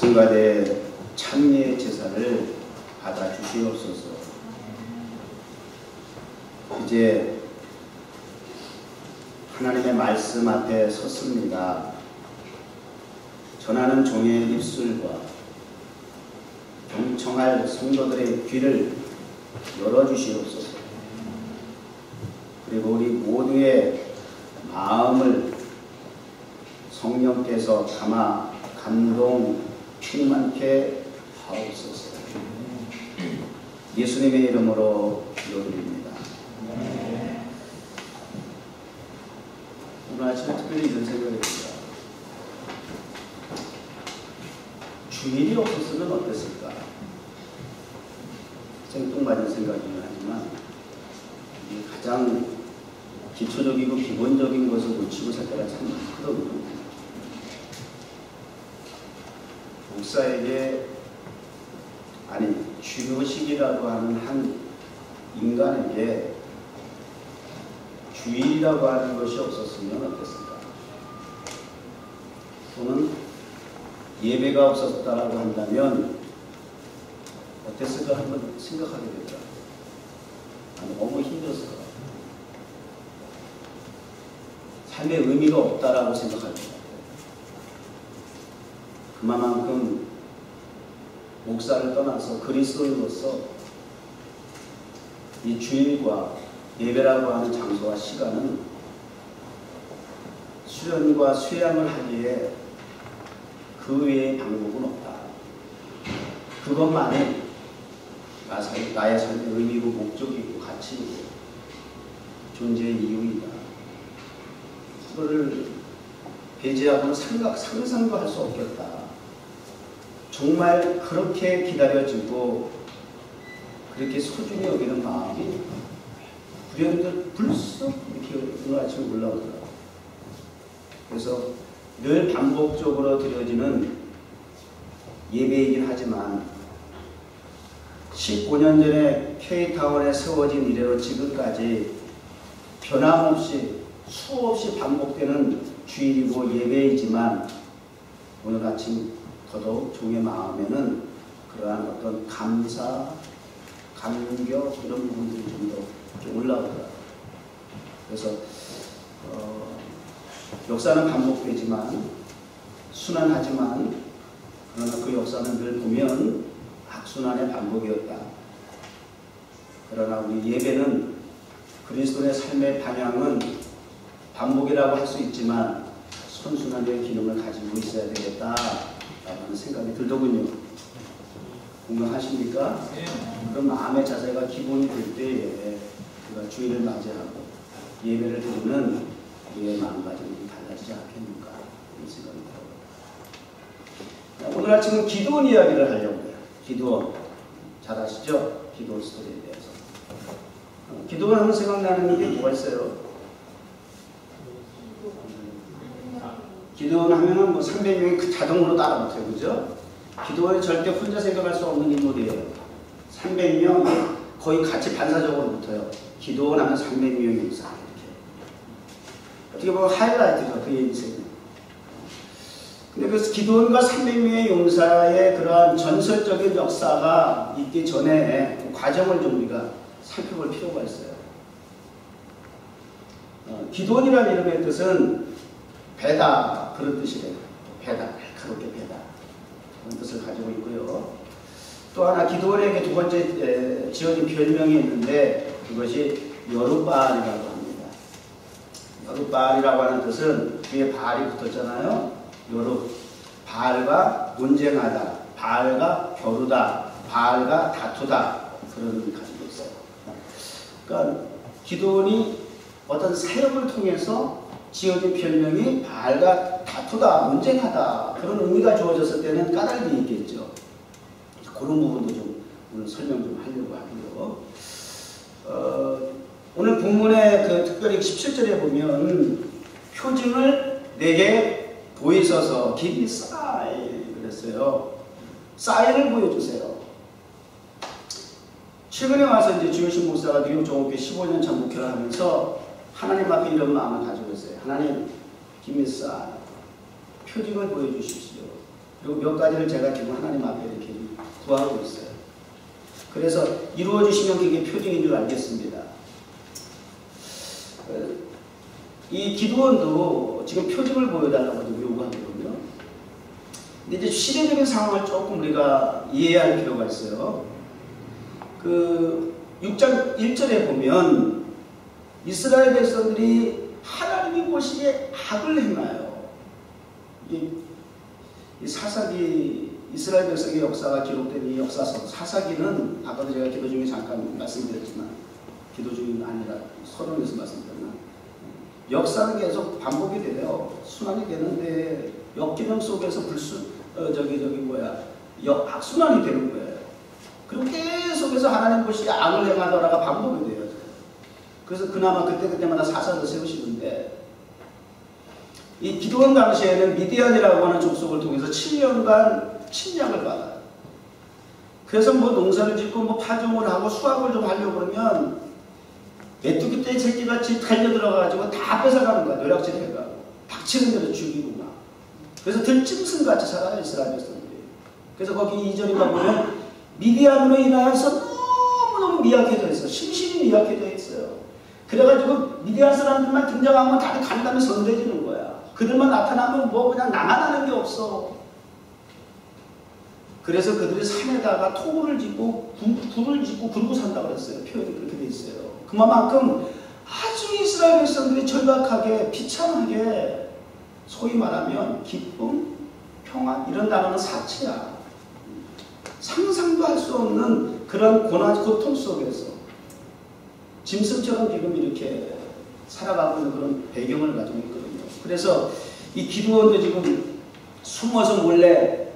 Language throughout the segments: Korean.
성가대 찬미의 제사를 받아 주시옵소서. 이제 하나님의 말씀 앞에 섰습니다. 전하는 종의 입술과 경청할 성도들의 귀를 열어주시옵소서. 그리고 우리 모두의 마음을 성령께서 담아 감동 충만케 하옵소서. 예수님의 이름으로 기도드립니다. 오늘 아침에 특별히 이런 생각이 듭니다. 주일이 없었으면 어땠을까? 생뚱맞은 생각이긴 하지만 가장 기초적이고 기본적인 것을 놓치고 살 때가 참 많거든요. 목사에게, 아니 주교식이라고 하는 한 인간에게 주일이라고 하는 것이 없었으면 어땠을까? 또는 예배가 없었다라고 한다면 어땠을까 한번 생각하게 되더라. 너무 힘들었을 것 같아요. 삶의 의미가 없다라고 생각할 것 같아요. 그만큼 목사를 떠나서 그리스도인으로서 이 주일과 예배라고 하는 장소와 시간은 수련과 수양을 하기에 그 외의 방법은 없다. 그것만이 나의 삶의 의미고 목적이고 가치이고 존재의 이유이다. 그거를 배제하고는 상상도 할 수 없겠다. 정말 그렇게 기다려지고 그렇게 소중히 여기는 마음이 불현듯 불쑥 이렇게 오늘 아침에 올라오더라고요. 그래서 늘 반복적으로 드려지는 예배이긴 하지만 15년 전에 K타운에 세워진 이래로 지금까지 변함없이 수없이 반복되는 주일이고 예배이지만 오늘 아침 더더욱 종의 마음에는 그러한 어떤 감사, 감격 이런 부분들이 좀 더 올라오더라고요. 그래서 역사는 반복되지만 순환하지만 그러나 그 역사는 늘 보면 악순환의 반복이었다. 그러나 우리 예배는 그리스도의 삶의 방향은 반복이라고 할 수 있지만 선순환의 기능을 가지고 있어야 되겠다라는 생각이 들더군요. 공감하십니까? 네. 그런 마음의 자세가 기본이 될 때에 우리가 주일을 맞이하고 예배를 드리는 우리의 마음가짐이 달라지지 않겠는가 이런 생각이 들어요. 오늘 아침은 기도원 이야기를 하려고 해요. 기도원 잘 아시죠? 기도원 스토리에 대해서. 기도원 하면 생각나는 게 뭐가 있어요? 기도원 하면은 뭐 300명이 그 자동으로 따라붙어요. 그죠? 기도원이 절대 혼자 생각할 수 없는 인물이에요. 300명 거의 같이 반사적으로 붙어요. 기도원 하면 300명이 있어요. 어떻게 보면 하이라이트죠. 그의 인생은. 근데 그 기도원과 300명의 용사의 그러한 전설적인 역사가 있기 전에 그 과정을 좀 우리가 살펴볼 필요가 있어요. 기도원이라는 이름의 뜻은 배다 그런 뜻이래요. 배다, 날카롭게 배다 그런 뜻을 가지고 있고요. 또 하나 기도원에게 두 번째 지어진 별명이 있는데 그것이 여룻바알이라고 합니다. 여룻바알이라고 하는 뜻은 뒤에 바알이 붙었잖아요. 여룻, 바알과 논쟁하다, 바알과 겨루다, 바알과 다투다 그런 의미를 가지고 있어요. 그러니까 기도원이 어떤 사역을 통해서 지어진 별명이 바알과 다투다, 논쟁하다 그런 의미가 주어졌을 때는 까닭이 있겠죠. 그런 부분도 좀 오늘 설명 좀 하려고 하고요. 오늘 본문에 그 특별히 17절에 보면 표징을 내게 보이소서 give me sign 그랬어요. 사인을 보여주세요. 최근에 와서 이제 주요신 목사가 뉴욕 종업교회 15년 전 목회를 하면서 하나님 앞에 이런 마음을 가지고 있어요. 하나님, give me sign. 표징을 보여주십시오. 그리고 몇 가지를 제가 지금 하나님 앞에 이렇게 구하고 있어요. 그래서 이루어 주시면 그게 표징인 줄 알겠습니다. 이 기도원도 지금 표징을 보여달라고 요구하거든요. 근데 이제 시대적인 상황을 조금 우리가 이해할 필요가 있어요. 그 6장 1절에 보면 이스라엘 백성들이 하나님이 보시기에 악을 행하여, 이 사사기, 이스라엘 백성의 역사가 기록된 이 역사서, 사사기는 아까도 제가 기도 중에 잠깐 말씀드렸지만, 기도 중이 아니라 서론에서 말씀드렸나, 역사는 계속 반복이 돼요. 순환이 되는데 역기능 속에서 악순환이 되는 거예요. 그리고 계속해서 하나님 보시기에 악을 행하더라가 반복이 돼요. 그래서 그나마 그때마다 사사를 세우시는데, 이 기도원 당시에는 미디안이라고 하는 족속을 통해서 7년간 침략을 받아요. 그래서 뭐 농사를 짓고 뭐 파종을 하고 수확을 좀 하려고 그러면 메뚜기 떼 새끼같이 달려 들어가가지고 다 뺏어가는 거야. 노략질 해가고 닥치는 대로 죽이고 막. 그래서 들짐승같이 살아요, 이스라엘 백성들이. 그래서 거기 2절에 가보면 미디안으로 인하여서 너무너무 미약해져 있어. 심신이 미약해져 있어요. 그래가지고 미디안 사람들만 등장하면 다들 간담이 선대지는 거야. 그들만 나타나면 뭐 그냥 나만 하는 게 없어. 그래서 그들이 산에다가 토굴을 짓고 굴을 짓고 그러고 산다고 그랬어요. 표현이 그렇게 돼 있어요. 그만큼 아주 이스라엘 백성들이 절박하게 비참하게, 소위 말하면 기쁨, 평안 이런 단어는 사치야. 상상도 할 수 없는 그런 고난, 고통 속에서 짐승처럼 지금 이렇게 살아가고 있는 그런 배경을 가지고 있거든요. 그래서 이 기도원도 지금 숨어서 몰래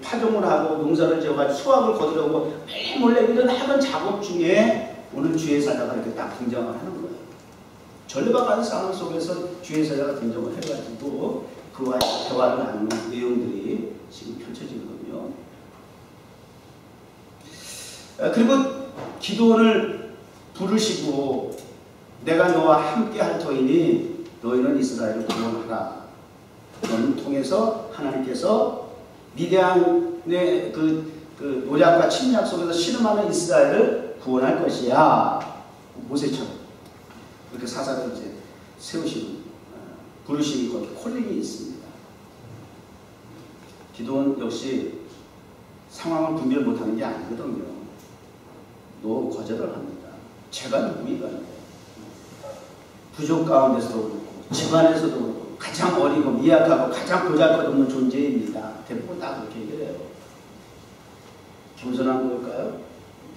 파종을 하고 농사를 지어가지고 수확을 거두려고 매일 몰래 이런 하던 작업 중에 오늘 주의 사자가 이렇게 딱 등장을 하는 거예요. 절박한 상황 속에서 주의 사자가 등장을 해가지고 그와 대화를 나누는 내용들이 지금 펼쳐지거든요. 그리고 기도원을 부르시고 내가 너와 함께 할 터이니 너희는 이스라엘을 구원하라. 너는 통해서 하나님께서 미디안의 그 노략과 침략 속에서 신음하는 이스라엘을 구원할 것이야. 모세처럼 그렇게 사사를 이제 세우시는 부르심이 거기 콜링이 있습니다. 기도원 역시 상황을 분별 못하는 게 아니거든요. 너 거절을 합니다. 제가 누구이가 부족 가운데서도 그렇고 집안에서도 그렇고 가장 어리고 미약하고 가장 보잘것없는 존재입니다. 대부분 다 그렇게 얘기를 해요. 겸손한 걸까요?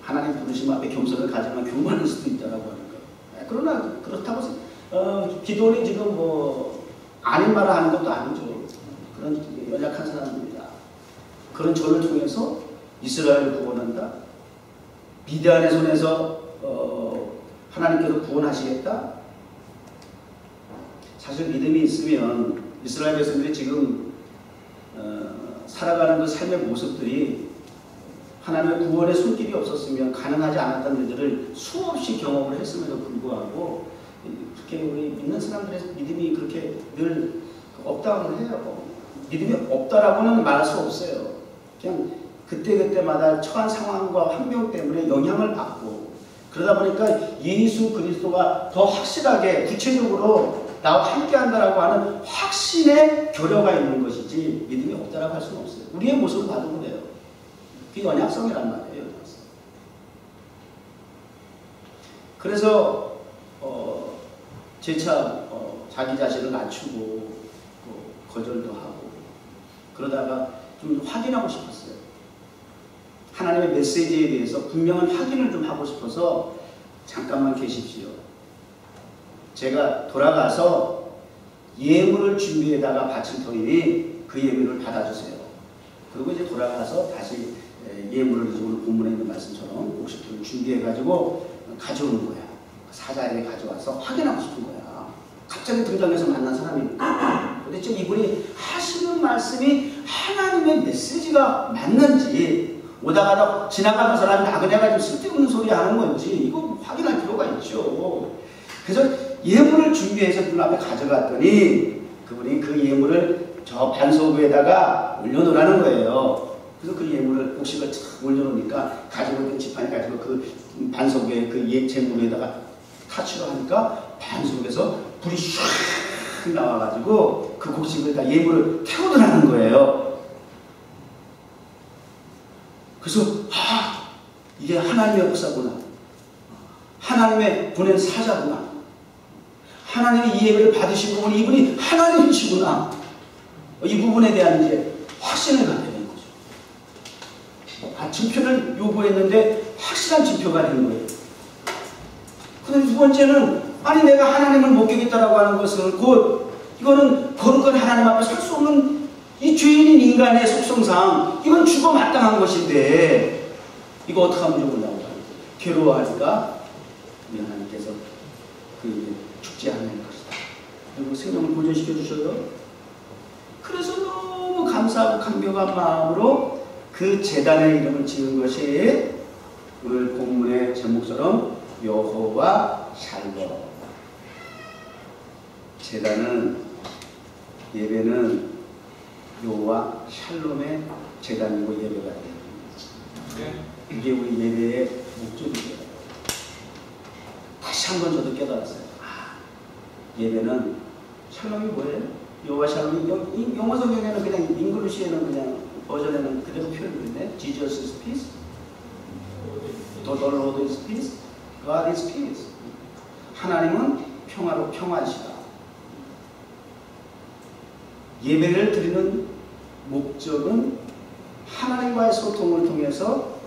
하나님 부르심 앞에 겸손을 가지면 교만할 수도 있다고 하는 거예요. 그러나 그렇다고 기도원이 지금 뭐 아닌 말을 하는 것도 아니죠. 그런 연약한 사람입니다. 그런 저를 통해서 이스라엘을 구원한다. 미디안의 손에서 하나님께서 구원하시겠다. 사실 믿음이 있으면 이스라엘 백성들이 지금 살아가는 그 삶의 모습들이 하나님의 구원의 손길이 없었으면 가능하지 않았던 일들을 수없이 경험을 했음에도 불구하고 그렇게 우리 믿는 사람들의 믿음이 그렇게 늘 없다고는 해요. 믿음이 없다라고는 말할 수 없어요. 그냥 그때그때마다 처한 상황과 환경 때문에 영향을 받고 그러다 보니까 예수 그리스도가 더 확실하게 구체적으로 나와 함께한다라고 하는 확신의 교류가 있는 것이지 믿음이 없다라고 할 수는 없어요. 우리의 모습을 봐도 그래요. 그게 연약성이란 말이에요. 연약성. 그래서 재차 자기 자신을 낮추고 거절도 하고 그러다가 좀 확인하고 싶었어요. 하나님의 메시지에 대해서 분명한 확인을 좀 하고 싶어서 잠깐만 계십시오. 제가 돌아가서 예물을 준비해다가 바칠 터이니 그 예물을 받아주세요. 그리고 이제 돌아가서 다시 예물을 오늘 본문에 있는 말씀처럼 50톤을 준비해가지고 가져오는 거야. 사자에게 가져와서 확인하고 싶은 거야. 갑자기 등장해서 만난 사람이니까. 도대체 이분이 하시는 말씀이 하나님의 메시지가 맞는지 오다가다 지나가는 사람이 나그네가지고 쓸데없는 소리 하는 건지 이거 확인할 필요가 있죠. 그래서 예물을 준비해서 그분 앞에 가져갔더니 그분이 그 예물을 저 반석 위에다가 올려놓으라는 거예요. 그래서 그 예물을 곡식을 탁 올려놓으니까 가지고 있던 지팡이 가지고 그 반석 위에 그 제물 위에다가 타치를 하니까 반석에서 불이 슉 나와가지고 그 곡식을 다 예물을 태우더라는 거예요. 그래서 이게 하나님의 역사구나. 하나님의 보낸 사자구나. 하나님이 이 예배를 받으신 부분 이분이 하나님이시구나. 이 부분에 대한 이제 확신을 갖게 된 거죠. 증표를 요구했는데 확실한 증표가 된 거예요. 그런데 두 번째는 아니 내가 하나님을 목격했다라고 하는 것은 곧 이거는 거룩한 하나님 앞에 설 수 없는 이 죄인인 인간의 속성상 이건 죽어 마땅한 것인데 이거 어떻게 하면 좋을까요? 괴로워하니까 우리 하나님께서 그 죽지 않을 것이다. 그리고 생명을 보존시켜 주셔요. 그래서 너무 감사하고 감격한 마음으로 그 제단의 이름을 지은 것이 오늘 본문의 제목처럼 여호와 샬롬. 제단은 예배는 여호와 샬롬의 제단이고 예배가 됩니다. 이게 우리 예배의 목적이에요. 다시 한번 저도 깨달았어요. 예배는 샬롬이 뭐예요? 여호와 샬롬이 영어 성경에는 그냥 잉글리시에는 그냥 버전에는 그대로 표현되는데 Jesus is peace, the Lord is peace, God is peace. 하나님은 평화로 평화이시다. 예배를 드리는 목적은 하나님과의 소통을 통해서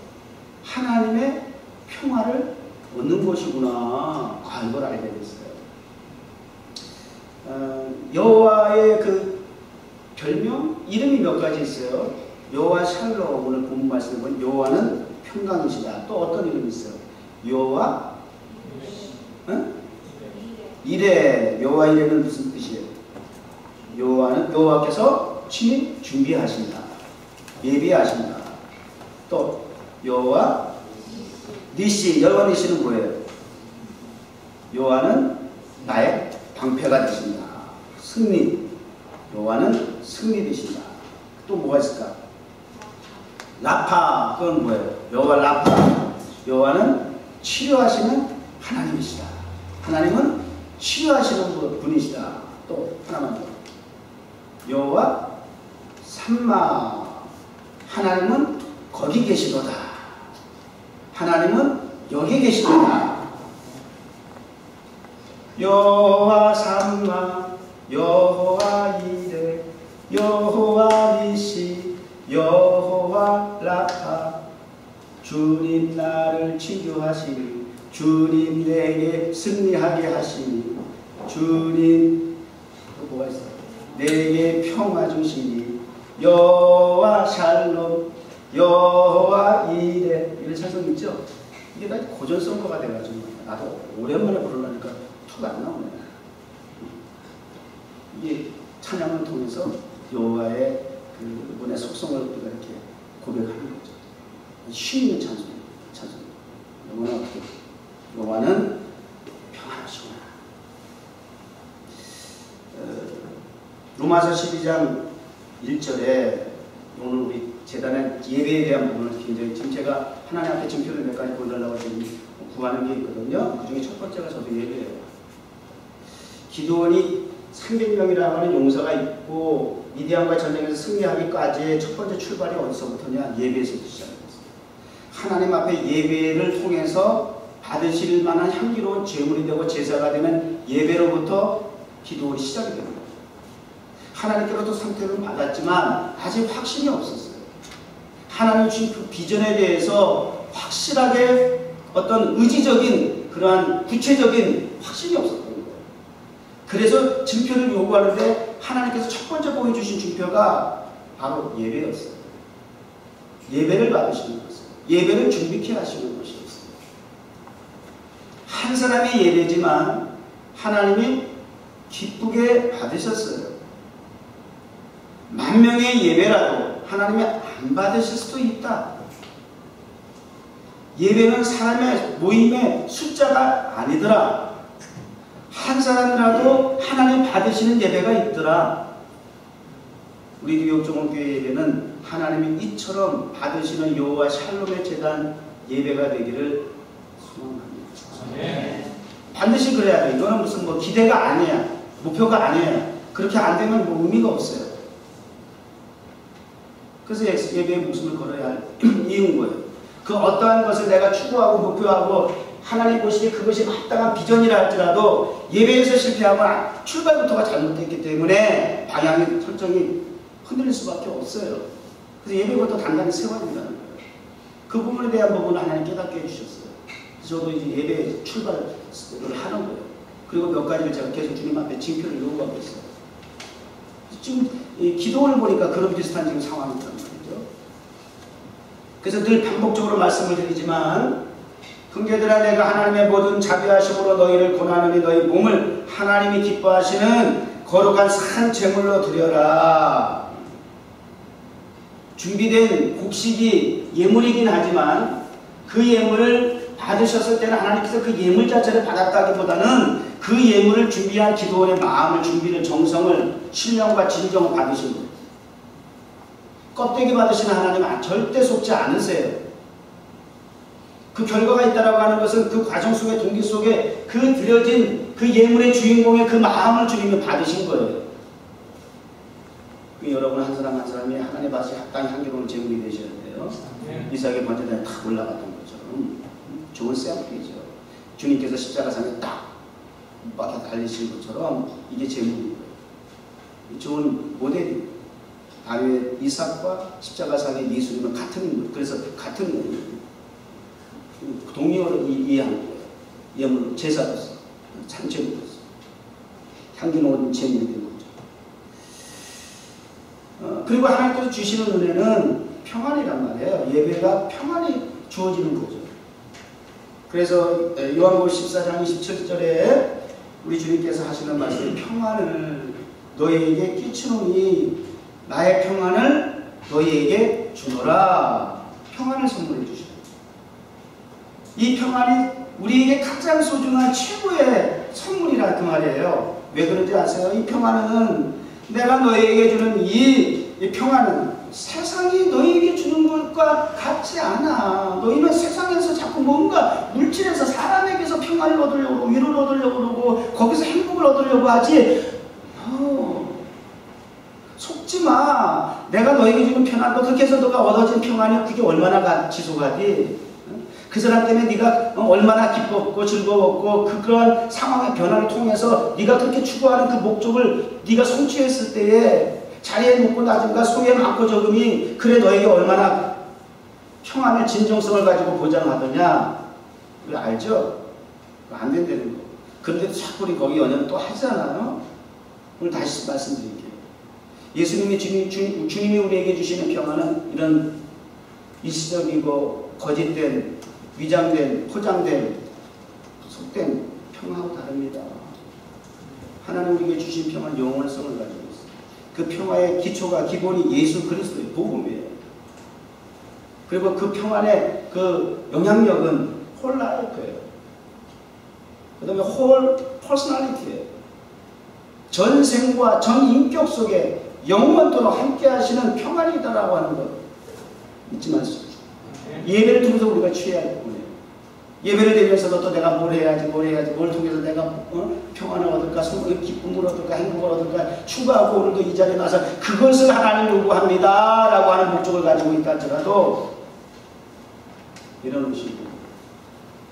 하나님의 평화를 얻는 것이구나. 이걸 알게 됐어요. 여호와의 그 별명 이름이 몇 가지 있어요. 여호와 샬롬. 오늘 본문 말씀에 보면 여호와는 평강이시다. 또 어떤 이름이 있어요? 여호와 이레. 여호와 이레는 무슨 뜻이에요? 여호와께서 친히 준비하신다. 예비하신다. 또 여호와 니시. 여호와 니시는 뭐예요? 여호와는 나의 방패가 되신다. 승리. 여호와는 승리 되신다. 또 뭐가 있을까? 라파. 그건 뭐예요? 여호와 라파. 여호와는 치료하시는 하나님이시다. 하나님은 치료하시는 분이시다. 또 하나만 더. 여호와 삼마. 하나님은 거기 계시도다. 하나님은 여기 계시도다. 여호와 삼마, 여호와 이레, 여호와 니시, 여호와 라파. 주님 나를 치료하시니, 주님 내게 승리하게 하시니, 주님 또 뭐가 있어요? 내게 평화 주시니, 여호와 샬롬, 여호와 이레. 이런 찬송 있죠? 이게 다 고전성거가 돼가지고 나도 오랜만에 부르려니까 툭 안 나오네. 이게 찬양을 통해서 여호와의 그 분의 속성을 우리가 이렇게 고백하는 거죠. 쉬 있는 찬송입니다. 여호와는 어떻게? 여호와는 평안하시구나. 로마서 12장 1절에 오늘 우리 재단의 예배에 대한 부분을 굉장히 지금 제가 하나님 앞에 증표를 몇 가지 보여달라고 지금 구하는 게 있거든요. 그 중에 첫 번째가 저도 예배예요. 기드온이 300명이라고 하는 용사가 있고 미디안과 전쟁에서 승리하기까지의 첫 번째 출발이 어디서부터냐? 예배에서부터 시작됐어요. 하나님 앞에 예배를 통해서 받으실 만한 향기로운 제물이 되고 제사가 되면 예배로부터 기도가 시작이 됩니다. 하나님께로부터 선택을 받았지만 아직 확신이 없었어요. 하나님 주신 그 비전에 대해서 확실하게 어떤 의지적인 그러한 구체적인 확신이 없었던 거예요. 그래서 증표를 요구하는데 하나님께서 첫 번째 보여주신 증표가 바로 예배였어요. 예배를 받으시는 것이었어요. 예배를 준비케 하시는 것이었어요. 한 사람의 예배지만 하나님이 기쁘게 받으셨어요. 10,000명의 예배라도 하나님이 안 받으실 수도 있다. 예배는 사람의 모임의 숫자가 아니더라. 한 사람이라도 하나님 받으시는 예배가 있더라. 우리 뉴욕종합교회 예배는 하나님이 이처럼 받으시는 여호와 샬롬의 제단 예배가 되기를 소망합니다. 반드시 그래야 돼. 이거는 무슨 뭐 기대가 아니야. 목표가 아니에요. 그렇게 안 되면 뭐 의미가 없어요. 그래서 예배에 목숨을 걸어야 할 이유인 거예요. 그 어떠한 것을 내가 추구하고 목표하고 하나님 보시기에 그것이 마땅한 비전이라 할지라도 예배에서 실패하면 출발부터가 잘못됐기 때문에 방향이 설정이 흔들릴 수밖에 없어요. 그래서 예배부터 단단히 세워야 된다는 거예요. 그 부분에 대한 부분을 하나님 깨닫게 해주셨어요. 그래서 저도 이제 예배 출발을 하는 거예요. 그리고 몇 가지를 제가 계속 주님 앞에 징표를 요구하고 있어요. 지금 이 기도를 보니까 그런 비슷한 지금 상황이란 말이죠. 그래서 늘 반복적으로 말씀을 드리지만, 형제들아 내가 하나님의 모든 자비하심으로 너희를 권하노니 너희 몸을 하나님이 기뻐하시는 거룩한 산 제물로 드려라. 준비된 곡식이 예물이긴 하지만 그 예물을 받으셨을 때는 하나님께서 그 예물 자체를 받았다기보다는 그 예물을 준비한 기도원의 마음을, 준비를, 정성을, 신령과 진정을 받으신 거예요. 껍데기 받으시는 하나님은 절대 속지 않으세요. 그 결과가 있다라고 하는 것은 그 과정 속에, 동기 속에 그 드려진 그 예물의 주인공의 그 마음을 주님이 받으신 거예요. 여러분 한 사람 한 사람이 하나님 밭에 합당히 향기로운 제물이 되셔야 돼요. 이삭의 번제단에 탁 올라갔던 것처럼 좋은 샘플이죠. 주님께서 십자가상에 딱 박혀 달리신 것처럼 이게 제물인 거예요. 좋은 모델이 다윗 이삭과 십자가상의 예수님은 같은 인물. 그래서 같은 동의어로 이해한 거예요. 예물 제사로서 참제물로서 향기로운 제물이 된 거죠. 그리고 하나님께서 주시는 은혜는 평안이란 말이에요. 예배가 평안이 주어지는 거죠. 그래서 요한복음 14장 27절에 우리 주님께서 하시는 말씀이 평안을 너희에게 끼치노니 나의 평안을 너희에게 주노라. 평안을 선물해 주시는 이 평안이 우리에게 가장 소중한 최고의 선물이라 그 말이에요. 왜 그런지 아세요? 이 평안은 내가 너희에게 주는 이 평안은 세상이 너희에게 주는 것과 같지 않아. 너희는 세상에서 자꾸 뭔가 물질에서 사람에게서 평안을 얻으려고 그러고 위로를 얻으려고 그러고 거기서 행복을 얻으려고 하지. 속지 마. 내가 너에게 주는 평안, 너 그렇게 해서 너가 얻어진 평안이 그게 얼마나 지속하디? 그 사람 때문에 네가 얼마나 기뻤고 즐거웠고 그런 상황의 변화를 통해서 네가 그렇게 추구하는 그 목적을 네가 성취했을 때에 자리에 높고 낮음과 소에 많고 적음이 그래 너에게 얼마나 평안의 진정성을 가지고 보장하더냐. 우리 알죠? 안 된다는 거. 그런데도 자꾸 우리 거기 연연 또 하잖아요. 오늘 다시 말씀드릴게요. 예수님이 주님이 우리에게 주시는 평안은 이런 일시적이고 거짓된 위장된, 포장된, 속된 평화하고 다릅니다. 하나님 우리에게 주신 평화는 영원성을 가지고 있어요. 그 평화의 기초가, 기본이 예수 그리스도의 복음이에요. 그리고 그 평안의 그 영향력은 홀 라이프예요. 그 다음에 홀 퍼스널리티예요. 전생과 전 인격 속에 영원토록 함께 하시는 평안이다라고 하는 것 잊지 마십시오. 예배를 통해서 우리가 취해야 할 거예요. 예배를 드리면서도 또 내가 뭘 해야지, 뭘 통해서 내가 평안을 얻을까, 기쁨을 얻을까, 행복을 얻을까 추구하고 오늘도 이 자리에 나서 그것을 하나님 요구합니다 라고 하는 목적을 가지고 있다 할지라도 이런 것이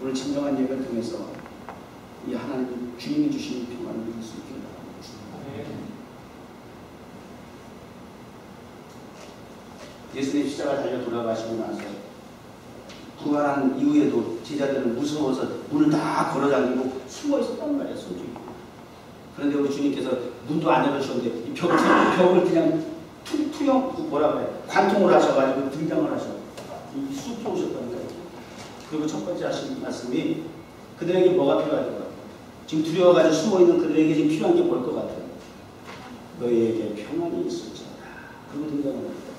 오늘 진정한 예배를 통해서 이 하나님 주님이 주시는 평안을 누릴 수 있기를 바랍니다. 예수님 십자가 달려 돌아가시고 나서 부활한 이후에도 제자들은 무서워서 문을 다 걸어다니고 숨어 있었단 말이야, 숨죽이고. 그런데 우리 주님께서 문도 안 열어주셨는데 이 벽을 그냥 투영, 뭐라 그래, 관통을 하셔가지고 등장을 하셔. 이 숲에 오셨다는 거예요. 그리고 첫 번째 하신 말씀이 그들에게 뭐가 필요할 것 같아요? 지금 두려워가지고 숨어있는 그들에게 지금 필요한 게 뭘 것 같아요? 너희에게 평안이 있을지어다. 그리고 등장을 합니다.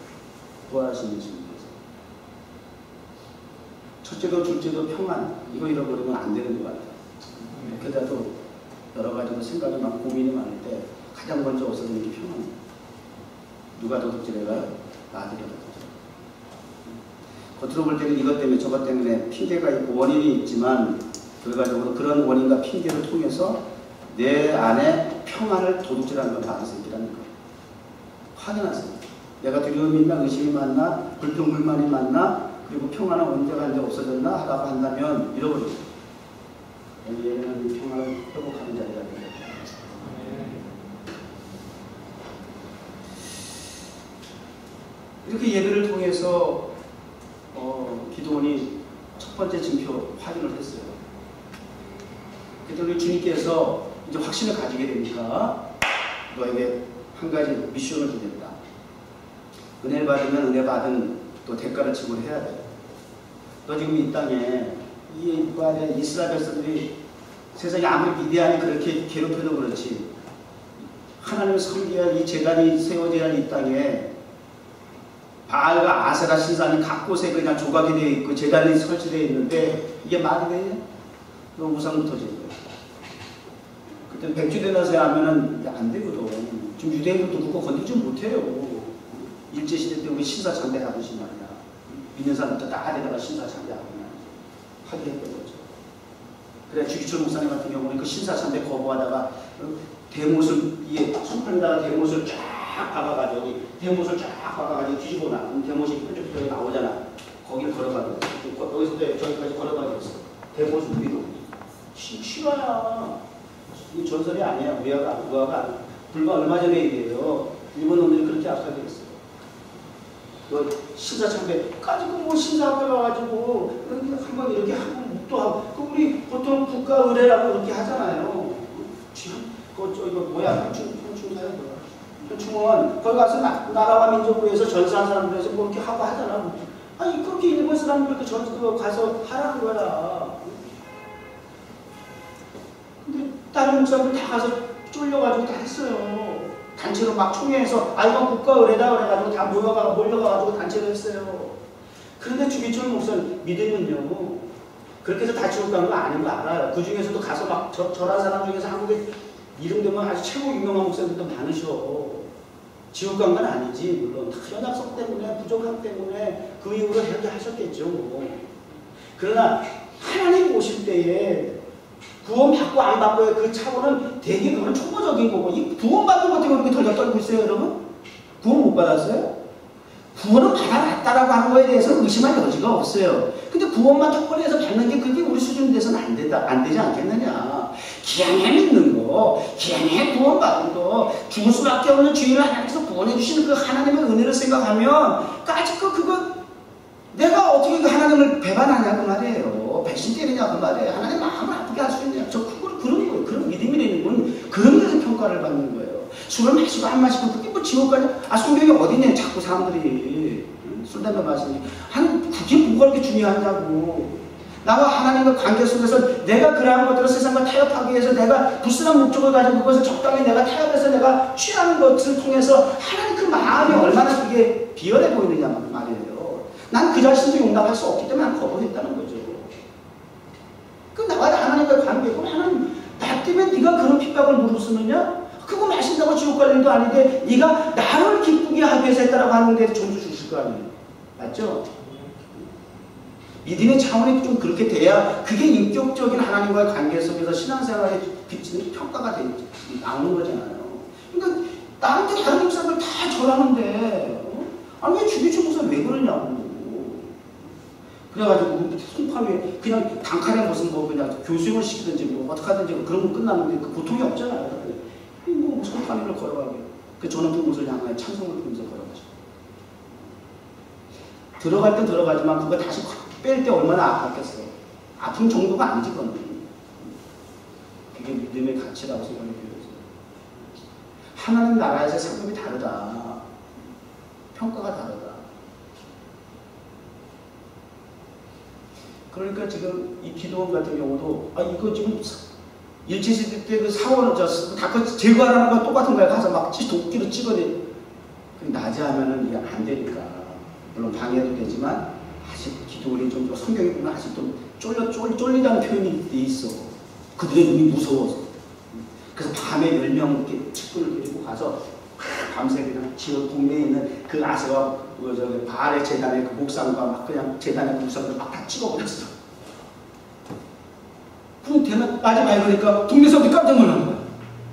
부활하신 예수님께서. 첫째도 둘째도 평안, 이거 잃어버리면 안 되는 것 같아요. 그때도 여러 가지로 생각이 많고 고민이 많을 때 가장 먼저 없어지는 게 평안이에요. 누가 도둑질해가요? 아들이 도둑질. 겉으로 볼 때는 이것 때문에 저것 때문에 핑계가 있고 원인이 있지만 결과적으로 그런 원인과 핑계를 통해서 내 안에 평안을 도둑질하는 건 다른 새끼라는 거예요. 확인하세요. 내가 두려움이 있나 의심이 많나 불평불만이 많나 그리고 평안은 언제가 이제 없어졌나 하다고 한다면 잃어버리죠. 얘는 이 평안을 회복하는 자리가 됩니다. 이렇게 예배를 통해서 기도원이 첫 번째 증표 확인을 했어요. 그랬더니 주님께서 이제 확신을 가지게 되니까 너에게 한 가지 미션을 주겠다. 은혜를 받으면 은혜 받은 또 대가를 지불해야 돼. 너 지금 이 땅에 이 말에 이스라엘 백성들이 세상에 아무리 미디안이 그렇게 괴롭혀도 그렇지 하나님을 섬겨야 이 제단이 세워져야 할 이 땅에 바알과 아세라 신상이 각 곳에 그냥 조각이 되어 있고 제단이 설치되어 있는데 이게 말이 되냐? 너 우상부터 지은 거야. 그때 백주대나세 하면은 안 되거든. 지금 유대인들도 그거 건들지 못해요. 일제시대 때 우리 신사참배 하듯이 말이야. 믿는 사람부터 다 데려가 신사참배하고 하게 했던 거죠. 그래 주기철 목사님 같은 경우는 그 신사참배 거부하다가 대못을 이에 손편에다가 대못을 쫙 박아가지고 대못을 쫙 박아가지고 뒤집어 놔. 그럼 대못이 뾰족뾰족 나오잖아. 거기를 걸어가게 됐어. 여기서 저기까지 걸어가게 됐어. 대못을 위로. 실화야. 이 전설이 아니야. 우화가 불과 얼마 전에 얘기해요. 일본 놈들이 그렇게 악하게 했어요. 신사참배까지 뭐 신사합회 가가지고 한번 이렇게 하고 묵도 하고 우리 보통 국가의례라고 그렇게 하잖아요. 이거 뭐야 현충사야 뭐야 현충원 거기 가서 나라와 민족을 위해서 전사한 사람들 위해서 뭐 이렇게 하고 하잖아. 아니 그렇게 일본 사람들 이렇게 가서 하라는 거야. 근데 다른 목사들 다 가서 쫄려가지고 다 했어요. 단체로 막 총회해서 이건 국가의례다 그래가지고 다 몰려가가지고 단체로 했어요. 그런데 주기철 목사님 믿으면요 그렇게 해서 다 지옥 간 거 아닌 거 알아요. 그 중에서도 가서 막 절한 사람 중에서 한국에 이름되면 아주 최고 유명한 목사님들도 많으셔. 지옥 간 건 아니지. 물론 연약성 때문에 부족함 때문에 그 이후로 이렇게 하셨겠죠. 그러나 하나님 오실 때에 구원받고 안 받고의 그 차원은 되게 그건 초보적인 거고 이 구원받은 것 때문에 그렇게 덜덜 떨고 있어요 여러분? 구원 못 받았어요? 구원은 받아놨다라고 하는 거에 대해서 의심할 여지가 없어요. 근데 구원만 턱걸이에서 받는 게 그게 우리 수준이 돼서는 안 되지 않겠느냐. 기왕에 믿는 거, 기왕에 구원받은 거, 죽을 수밖에 없는 주인을 하나님께서 구원해 주시는 그 하나님의 은혜를 생각하면 까짓 그거 내가 어떻게 그 하나님을 배반하냐 그 말이에요. 배신 때리냐 그 말이에요. 하나님 마음을 아프게 할 수 있냐. 그런 거예요. 그런 믿음이라는 건 그런 데서 평가를 받는 거예요. 술을 마시고 안 마시고 그게 뭐 지옥 가냐. 성경이 어디냐 자꾸 사람들이 술 담배 마시니 그게 뭐가 그렇게 중요하냐고. 나와 하나님과 관계 속에서 내가 그러한 것들을 세상과 타협하기 위해서 내가 불순한 목적을 가지고 그것을 적당히 내가 타협해서 내가 취하는 것을 통해서 하나님 그 마음이 얼마나 그게 비열해 보이느냐 말이에요. 난 그 자신도 용납할 수 없기 때문에 난 거부했다는 거죠. 그 나와 하나님과의 관계고 하나님 나 때문에 네가 그런 핍박을 무릅쓰느냐? 그거 마신다고 지옥 갈 일도 아닌데 네가 나를 기쁘게 하기 위해서 했다라고 하는데 점수 주실 거 아니에요. 맞죠? 믿음의 차원이 좀 그렇게 돼야 그게 인격적인 하나님과의 관계 속에서 신앙생활에 비치는 평가가 나오는 거잖아요. 그러니까 나한테 다른 목사들 다 절하는데 아니 왜 주기철 목사 왜 그러냐고. 그래가지고 송파에 그냥 단칼에 무슨 뭐 그냥 교수형을 시키든지 뭐 어떻게 하든지 그런 거 끝나는데 그 고통이 없잖아요. 뭐 송파를 걸어가게. 그 저는 그곳을 향하여 찬송을 부르면서 걸어가죠. 들어갈 땐 들어가지만 그거 다시 뺄 때 얼마나 아팠겠어요. 아픈 정도가 아니지 그거는. 그게 믿음의 가치라고 생각이 들어요. 하나님 나라에서 상급이 다르다. 평가가 다르다. 그러니까 지금 이 기도원 같은 경우도 이거 지금 일제시대 때 그 사원을 다 제거하라는 거 똑같은 거야. 가서 막 도끼로 찍어내. 낮에 하면은 이게 안 되니까. 물론 방해도 되지만 아직 기도원이 좀 성경에 보면 아직도 쫄리다는 표현이 돼 있어. 그들의 눈이 무서워서. 그래서 밤에 10명 이렇게 측근을 데리고 가서 밤새 그냥 지역 동네에 있는 그 아세와 저기 바알의 재단의 그 목상과 막 그냥 재단의 목상들 막 다 찍어버렸어. 그럼 되나 낮에 밝으니까 동네 사람들이 깜짝 놀란 거야.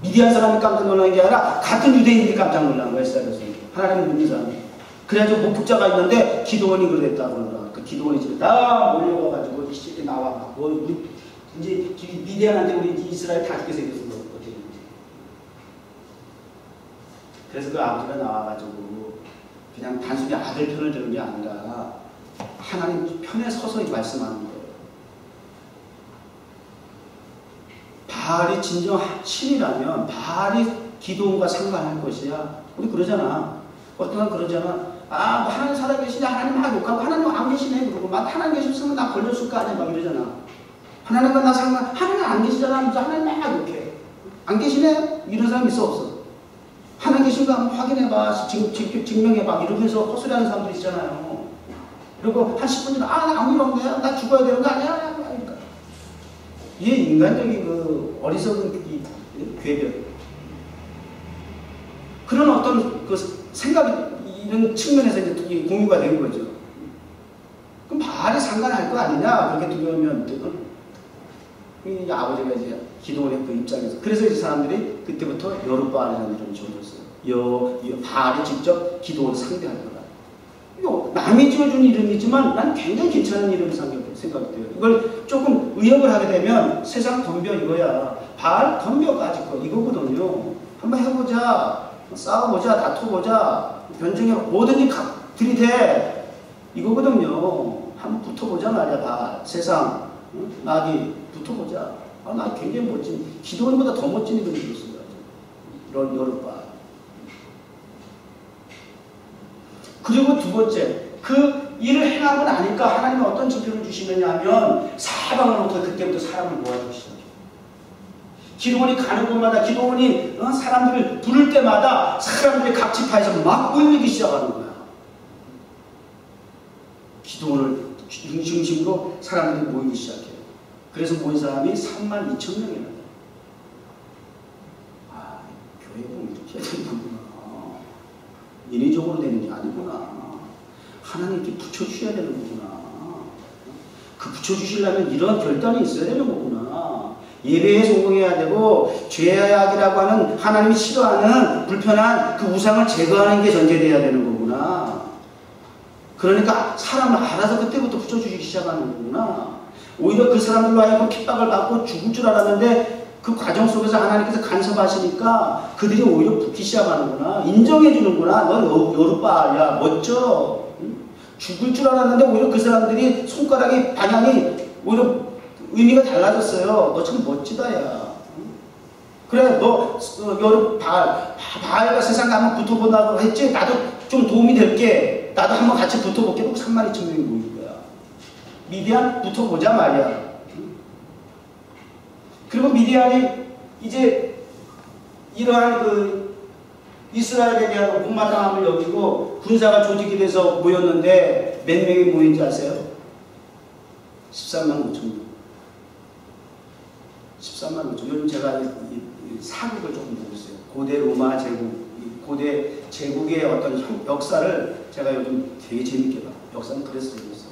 미디안 사람이 깜짝 놀란 게 아니라 같은 유대인들이 깜짝 놀란 거야. 이스라엘에서 하나님을 믿는 사람이. 그래가지고 목격자가 있는데 기도원이 그랬다고 그러더라. 그 기도원이 집에 다 몰려와가지고 이렇게 나와. 이제 미디안한테 우리 이스라엘 다 죽게 생겼어. 어떻게 된지. 그래서 그 아버지가 나와가지고 그냥 단순히 아들 편을 들은 게 아니라 하나님 편에 서서 말씀하는 거예요. 바알이 진정 신이라면 바알이 기도원과 상관할 것이야. 우리 그러잖아. 어떤 사람 그러잖아. 아, 뭐 하나님 살아계시냐? 하나님 막 욕하고 하나님 안 계시네 그러고 막 하나님 계셨으면 나 걸렸을 거 아니야 막 이러잖아. 하나님과 나 상관 하나님 안 계시잖아. 하나님 막 욕해. 안 계시네? 이런 사람 있어 없어? 하나님 계신 거 한번 확인해봐. 증명해봐. 이러면서 헛소리하는 사람들 있잖아요. 그리고 한 10분 전에 아, 나 아무 일 없네. 나 죽어야 되는 거 아니야? 그러니까. 이게 인간적인 그 어리석은 괴변. 그런 어떤 그 생각이 이런 측면에서 이제 공유가 된 거죠. 그럼 바알이 상관할 거 아니냐? 그렇게 두려우면 이 아버지가 이제 기도원의 그 입장에서 그래서 이제 사람들이 그때부터 여룻바알이라는 이름을 지어줬어요. 바알이 직접 기도원 상대할 거다. 이거 남이 지어준 이름이지만 난 굉장히 괜찮은 이름이 생각돼요. 이걸 조금 의역을 하게 되면 세상 덤벼 이거야. 바알 덤벼 빠질 거 이거거든요. 한번 해보자. 싸워보자. 다퉈보자. 변증해 뭐든지 들이대 이거거든요. 한번 붙어보자 말이야. 바알. 세상 나기 붙어보자. 아, 나 굉장히 멋진 기도원보다 더 멋진 이름이 있었어요. 이런 여룻바알. 그리고 두 번째, 그 일을 행하고 나니까 하나님은 어떤 지표를 주시느냐 하면 사방으로부터 그때부터 사람을 모아주기 시작해요. 기도원이 가는 곳마다 기도원이 사람들을 부를 때마다 사람들이 각 지파에서 막 모이기 시작하는 거야. 기도원을 중심으로 사람들이 모이기 시작해요. 그래서 모인 사람이 32,000명이나 돼요. 아, 교회 보면 이렇게 해야 되는구나. 인위적으로 되는 게 아니구나. 하나님께 붙여주셔야 되는 거구나. 그 붙여주시려면 이런 결단이 있어야 되는 거구나. 예배에 성공해야 되고 죄악이라고 하는 하나님이 싫어하는 불편한 그 우상을 제거하는 게 전제되어야 되는 거구나. 그러니까 사람을 알아서 그때부터 붙여주기 시작하는 거구나. 오히려 그 사람들로 하여금 핍박을 받고 죽을 줄 알았는데 그 과정 속에서 하나님께서 간섭하시니까 그들이 오히려 붙기 시작하는구나. 인정해주는구나. 넌 여룻바알이야. 멋져. 죽을 줄 알았는데 오히려 그 사람들이 손가락이 방향이 오히려 의미가 달라졌어요. 너 참 멋지다 야. 그래 너 바알과 세상 한번 붙어본다고 했지. 나도 좀 도움이 될게. 나도 한번 같이 붙어볼게. 32,000명이 모인 거야. 미디안 붙어보자 말이야. 그리고 미디안이 이제 이러한 그 이스라엘에 대한 못마땅함을 여기고 군사가 조직이 돼서 모였는데 몇 명이 모인지 아세요? 13만 5천 명. 13만 5천. 요즘 제가 사국을 조금 보고 있어요. 고대 로마 제국, 고대 제국의 어떤 역사를 제가 요즘 되게 재밌게 봐요. 역사는 그래서 재밌어요.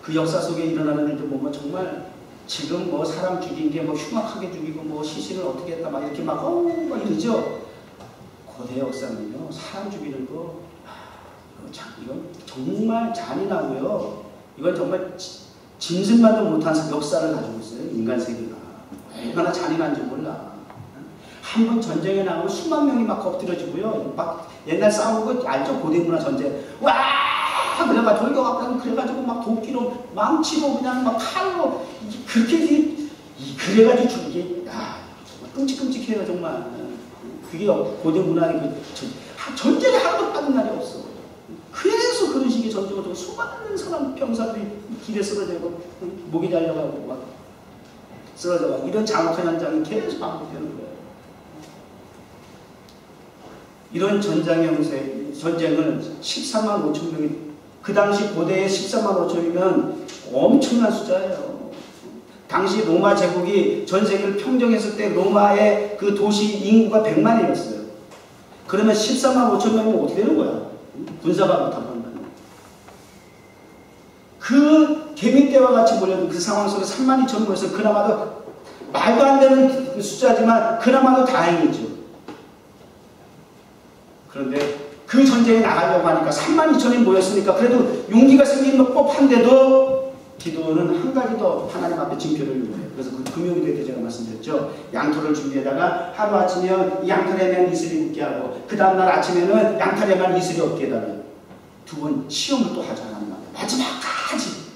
그 역사 속에 일어나는 일들 보면 정말 지금 뭐 사람 죽인 게 뭐 흉악하게 죽이고 뭐 시신을 어떻게 했다 막 이렇게 막 이러죠. 고대 역사는요, 사람 죽이는 거, 이건 정말 잔인하고요. 이건 정말 짐승만도 못한 역사를 가지고 있어요. 인간 세계가. 얼마나 잔인한지 몰라. 한 번 전쟁에 나오면 수만 명이 막 엎드려지고요. 막 옛날 싸운 거 알죠? 고대 문화 전쟁. 와! 그래가지고 돌격하고 그래가지고 막 도끼로 망치고 그냥 막 칼로 그렇게 그래가지고 죽이게 정말 끔찍끔찍해요 정말. 그게 고대 문화의 그 전쟁에 하나도 빠진 날이 없어. 그래서 그런 식의 전쟁을 수많은 사람 병사들이 길에 쓰러지고 목이 달려가고 막 쓰러져가고 이런 장악한 현장이 계속 반복되는 거예요. 이런 전쟁을 13만 5천 명이 그 당시 고대에 13만 5천이면 엄청난 숫자예요. 당시 로마 제국이 전 세계를 평정했을 때 로마의 그 도시 인구가 100만이었어요. 그러면 14만 5천 명이면 어떻게 되는 거야? 군사가 못하고 한다면. 그 개미떼와 같이 몰려든 그 상황 속에 3만 2천 모여서 그나마도 말도 안 되는 그 숫자지만 그나마도 다행이죠. 그런데 그 전쟁에 나가려고 하니까 3만 2천이 모였으니까 그래도 용기가 생기는 법한데도 기도는 한 가지 더 하나님 앞에 징표를 요구해요. 그래서 그 금요일에 때 제가 말씀드렸죠. 양털을 준비해다가 하루아침이면 이 양털에만 이슬이 붙게 하고 그 다음날 아침에는 양털에만 이슬이 없게 해달라요. 두 번 시험을 또 하자는 말이에요. 마지막까지.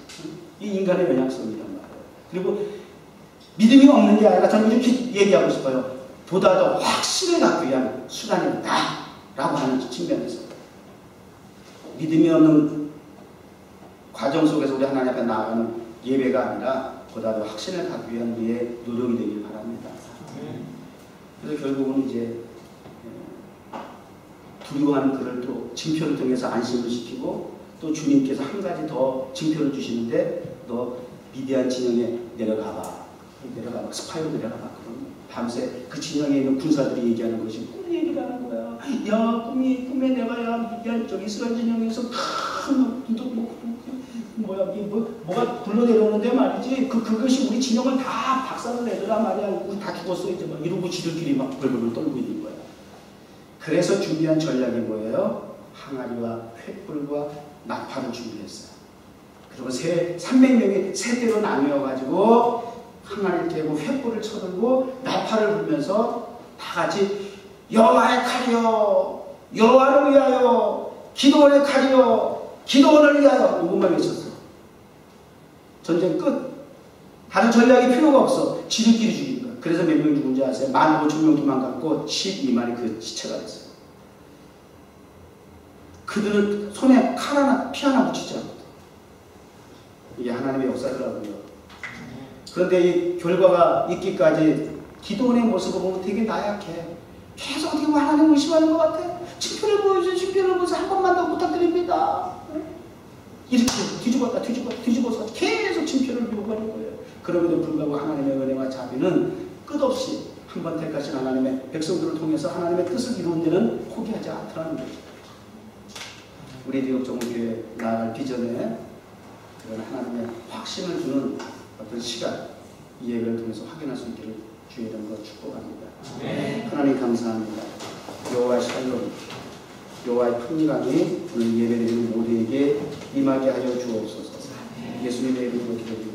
이 인간의 연약성이란 말이에요. 그리고 믿음이 없는 게 아니라 저는 이렇게 얘기하고 싶어요. 보다 더 확신을 갖기 위한 수단이다 라고 하는 측면에서 믿음이 없는 과정 속에서 우리 하나님 앞에 나아가는 예배가 아니라 보다 더 확신을 갖기 위한 우리의 노력이 되길 바랍니다. 그래서 결국은 이제 두려워하는 그를 또 징표를 통해서 안심을 시키고 또 주님께서 한 가지 더 징표를 주시는데 너 미디안 진영에 내려가봐. 스파이로 내려가봐. 그럼 밤새 그 진영에 있는 군사들이 얘기하는 것이 꿈 얘기를 하는 거야. 야 꿈에 내가 야 미디안 저기 이스라엘 진영에서 뭐가 굴러내려오는데 말이지 그것이 우리 진영을 다 박살을 내더라 말이야. 우리 다 죽었어 이제 막 이러고 지들끼리 막 벌벌 떨고 있는 거야. 그래서 준비한 전략이 뭐예요? 항아리와 횃불과 나팔을 준비했어요. 그리고 300명이 세대로 나뉘어가지고 항아리를 대고 횃불을 쳐들고 나팔을 불면서 다 같이 여호와의 칼이여 여호와를 위하여 기도원의 칼이여 기도원을 위하여 이것만 외쳤어. 전쟁 끝. 다른 전략이 필요가 없어. 지들끼리 죽인 거야. 그래서 몇 명 죽은지 아세요? 15,000명 도망갔고 12만이 그 시체가 됐어요. 그들은 손에 칼 하나, 피 하나 묻히지 않거든. 이게 하나님의 역사더라고요. 그런데 이 결과가 있기까지 기도원의 모습을 보면 되게 나약해. 계속 어떻게 보면 하나님 의심하는 것 같아. 징표를 보여주세요. 한 번만 더 부탁드립니다. 이렇게 뒤집어서 계속 징표를 요구하는 거예요. 그럼에도 불구하고 하나님의 은혜와 자비는 끝없이 한 번 택하신 하나님의 백성들을 통해서 하나님의 뜻을 이루는 데는 포기하지 않더라는 거죠. 우리 대역정교회 나아갈 비전에 그런 하나님의 확신을 주는 어떤 시간, 이 예배를 통해서 확인할 수 있기를 주의 이름으로 축복합니다. 하나님 감사합니다. 여호와의 샬롬, 여호와의 풍랑이 오늘 예배드리는 모두에게 임하게 하여 주옵소서. 예수님의 이름으로 기도드립니다.